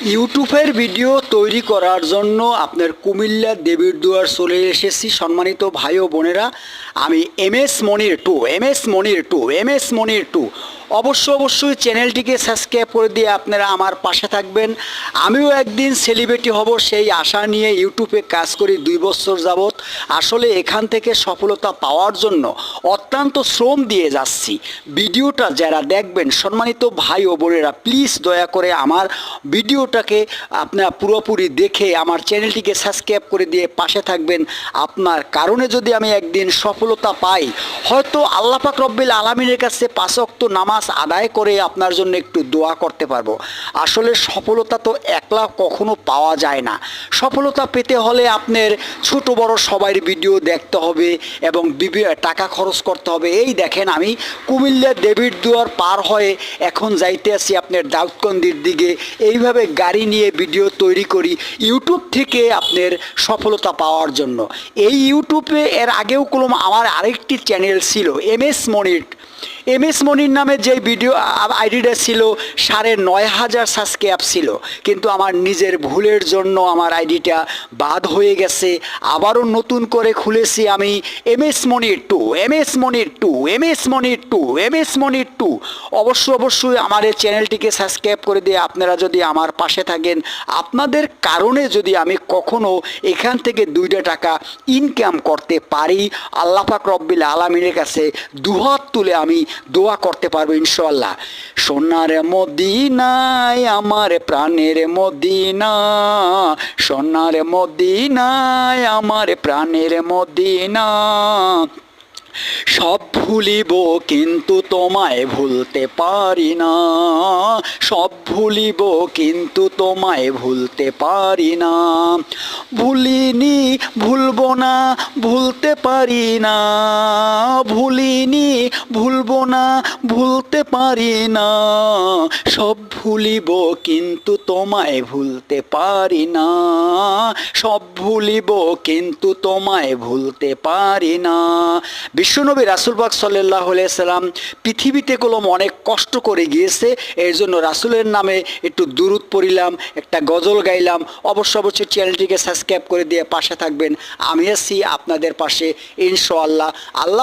ইউটিউবের ভিডিও তৈরি করার জন্য আপনার কুমিল্লা দেবীর দুয়ার চলে এসেছি সম্মানিত ভাই ও বোনেরা। আমি এম এস মনির টু অবশ্যই চ্যানেলটিকে সাবস্ক্রাইব করে দিয়ে আপনারা আমার পাশে থাকবেন। আমিও একদিন সেলিব্রিটি হব সেই আশা নিয়ে ইউটিউবে কাজ করি 2 বছর যাবৎ। আসলে এখান থেকে সফলতা পাওয়ার জন্য অত্যন্ত শ্রম দিয়ে যাচ্ছি। ভিডিওটা যারা দেখবেন সম্মানিত ভাই ও বোনেরা, প্লিজ দয়া করে আমার ভিডিওটাকে আপনারা পুরোপুরি দেখে আমার চ্যানেলটিকে সাবস্ক্রাইব করে দিয়ে পাশে থাকবেন। আপনার কারণে যদি আমি একদিন সফলতা পাই, হয়তো আল্লাহ পাক রব্বিল আলামিনের কাছে 5 ওয়াক্ত নামাজ আদায় করে আপনার জন্য একটু দোয়া করতে পারবো। আসলে সফলতা তো একলা কখনো পাওয়া যায় না। সফলতা পেতে হলে আপনার ছোট বড় সবার ভিডিও দেখতে হবে এবং টাকা খরচ করতে হবে। এই দেখেন, আমি কুমিল্লা দেবীর দুয়ার পার হয়ে এখন যাইতে আছি আপনার দাউদকান্দির দিকে। এইভাবে গাড়ি নিয়ে ভিডিও তৈরি করি ইউটিউব থেকে আপনার সফলতা পাওয়ার জন্য। এই ইউটিউবে এর আগেও আমার আরেকটি চ্যানেল ছিল এম এস মনির নামে যে ভিডিও আইডিটা ছিল 9,500 সাবস্ক্রাইব ছিল, কিন্তু আমার নিজের ভুলের জন্য আমার আইডিটা বাদ হয়ে গেছে। আবারও নতুন করে খুলেছি আমি এম এস মনির টু। অবশ্যই আমার এই চ্যানেলটিকে সাবস্ক্রাইব করে দিয়ে আপনারা যদি আমার পাশে থাকেন, আপনাদের কারণে যদি আমি কখনো এখান থেকে 2টা টাকা ইনকাম করতে পারি, আল্লাহ পাক রব্বিল আলামিনের কাছে দুহাত তুলে আমি দোয়া করতে পারবো ইনশাআল্লাহ। সোনার মদিনায় আমার প্রাণের মদিনা, সোনার মদিনায় আমার প্রাণের মদিনা। সব ভুলিব কিন্তু তোমায় ভুলতে পারি না, সব ভুলিব কিন্তু তোমায় ভুলতে পারি না। ভুলিনি ভুলবো না ভুলতে পারি না, ভুলিনি ভুলবো না ভুলতে পারি না। সব ভুলিব কিন্তু তোমায় ভুলতে পারি না, সব ভুলিব কিন্তু তোমায় ভুলতে পারি না। বিশ্বনবী রাসূল পাক সাল্লাল্লাহু আলাইহি সাল্লাম পৃথিবীতে অনেক কষ্ট করে গিয়েছে। এর জন্য রাসূলের নামে একটু দুরূদ পড়িলাম, একটা গজল গাইলাম। অবশ্যই চ্যানেলটিকে সাবস্ক্রাইব করে দিয়ে পাশে থাকবেন। আমি আছি আপনাদের পাশে ইনশাআল্লাহ। আল্লাহ